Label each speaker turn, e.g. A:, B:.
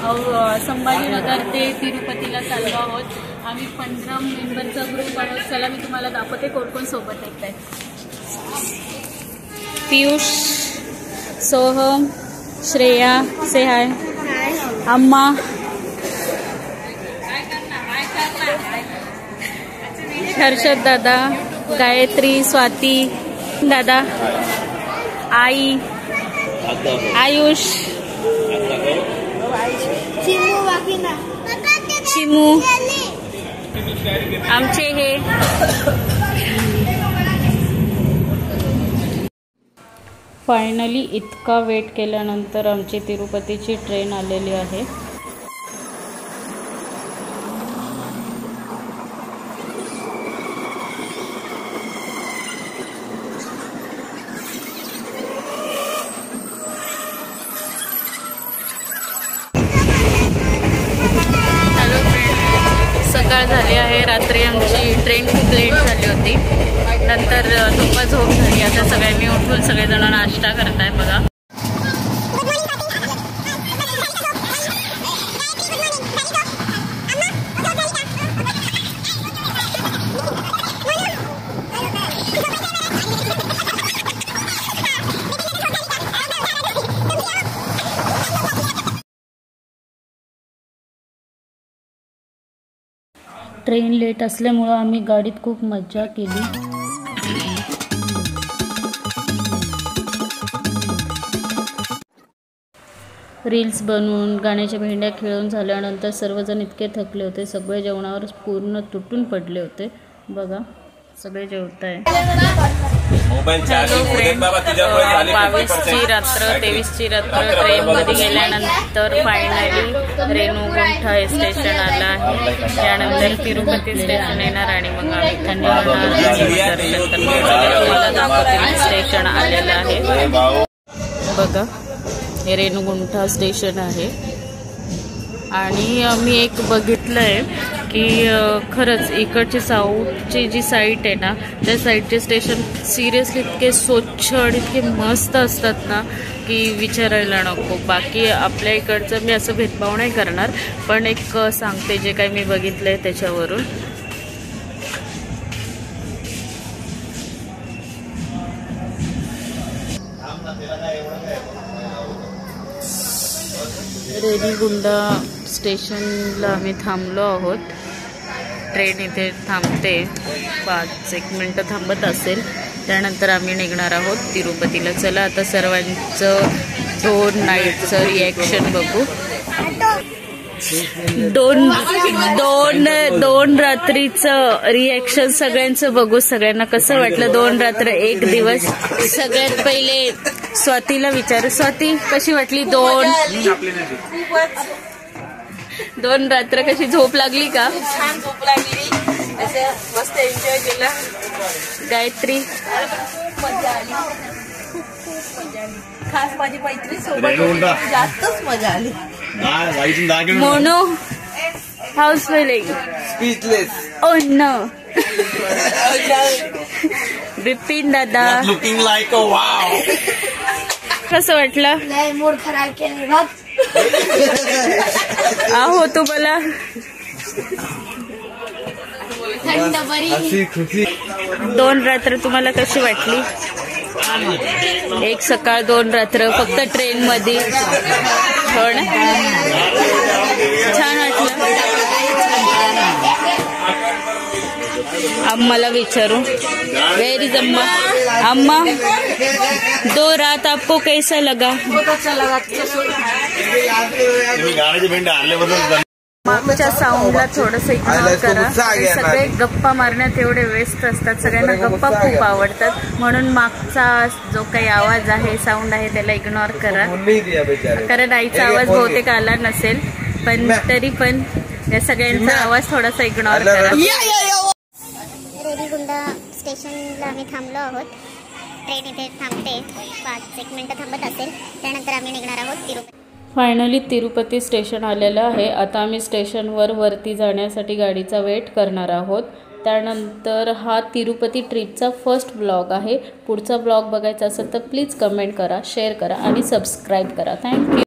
A: संभाजीनगर ते तिरुपतीला चाललो आहोत। आम्ही 15 मेंबरचा ग्रुप आहोत। चला मी तुम्हाला दाखवते कोण कोण सोबत आहेत। पीयूष, सोहम, श्रेया, से हाय, अम्मा, हर्षद दादा, गायत्री, स्वाती दादा, आई, आयुष, चिमू, आमचे हे फायनली इतका वेट केल्यानंतर आमची तिरुपतीची ट्रेन आलेली आहे। सकाळ झाली आहे। रात्री आमची ट्रेन खूप लेट झाली होती। नंतर दुपार झोप झाली। आता सगळ्यांनी उठून सगळेजण नाश्ता करताय बघा। ट्रेन लेट असल्यामुळे आम्ही गाडीत खूप मज्जा केली। रील्स बनवून गाण्याच्या भेंड्या खेळून झाल्यानंतर सर्वजण इतके थकले होते। सगळे जेवणावर पूर्ण तुटून पडले होते बघा। सगळे जेवताय। 22ची रात्र 23ची रात्र ट्रेनमध्ये गेल्यानंतर फायनली रेणुगुंठा हे स्टेशन आलं आहे। त्यानंतर तिरुपती स्टेशन येणार आणि मग आम्ही धन्यवाद तुम्हाला दाखवतील स्टेशन आलेलं आहे बघा। हे रेणुगुंठा स्टेशन आहे आणि मी एक बघितलंय की खरंच इकडची साऊथची जी साईट आहे ना, त्या साईडचे स्टेशन सिरियसली इतके स्वच्छ आणि इतके मस्त असतात ना की विचारायला नको। बाकी आपल्या इकडचं मी असं भेदभाव नाही करणार, पण एक सांगते जे काही मी बघितलंय त्याच्यावरून। रेणीगुंडा स्टेशनला आम्ही थांबलो आहोत। ट्रेन इथे थांबते 5-1 मिनिटं थांबत असेल। त्यानंतर आम्ही निघणार आहोत तिरुपतीला। चला आता सर्वांचं 2 नाईटचं रिॲक्शन बघू। 2 रात्रीचं रिॲक्शन सगळ्यांचं बघू। सगळ्यांना कसं वाटलं 2 रात्र 1 दिवस। सगळ्यात पहिले स्वातीला विचारू। स्वाती कशी वाटली 2 रात्र कशी झोप लागली का?
B: छान झोप लागली, असं मस्त एन्जॉय केला।
A: गायत्री
B: खूप मजा आली, खूप मजा आली। खास माझी मैत्रीण सोबत जास्तच मजा आली।
A: Mono house feeling
C: speechless.
A: Oh no. Bipin दादा
C: लुकिंग लाईक अ वाव।
A: कसं वाटलं?
B: लय मूड खराब केले बघ।
A: आहो तुम्हाला
B: थंड बरी
A: 2 रात्र तुम्हाला कशी वाटली? 1 सकाळ 2 रात्र फक्त ट्रेन मध्ये हो ना? छान वाटलं। अम्माला विचारू। वेर इज अम्मा? अम्मा 2 रात आपको कैसा लगा?
B: बहुत अच्छा लगा।
A: मागच्या साऊंडला थोडंसं इग्नोर करा। सगळे गप्पा मारण्यात एवढे व्यस्त असतात, सगळ्यांना गप्पा खूप आवडतात, म्हणून मागचा जो काही आवाज आहे साऊंड आहे त्याला इग्नोर करा। कारण आईचा आवाज बहुतेक आला नसेल, पण तरी पण या सगळ्यांचा आवाज थोडासा इग्नोर करा।
D: रेणीगुंडा स्टेशनला आम्ही थांबलो आहोत। ट्रेन इथे थांबते 5-1 मिनिटं थांबत असेल। त्यानंतर आम्ही निघणार आहोत तिरुपती।
A: फायनली तिरुपती स्टेशन आलेलं आहे। आता आम्ही स्टेशनवर वरती जाण्यासाठी गाडीचा वेट करणार आहोत। त्यानंतर हा तिरुपती ट्रिपचा फर्स्ट ब्लॉग आहे। पुढचा ब्लॉग बघायचा असेल तर प्लीज कमेंट करा, शेअर करा आणि सबस्क्राईब करा। थँक्यू।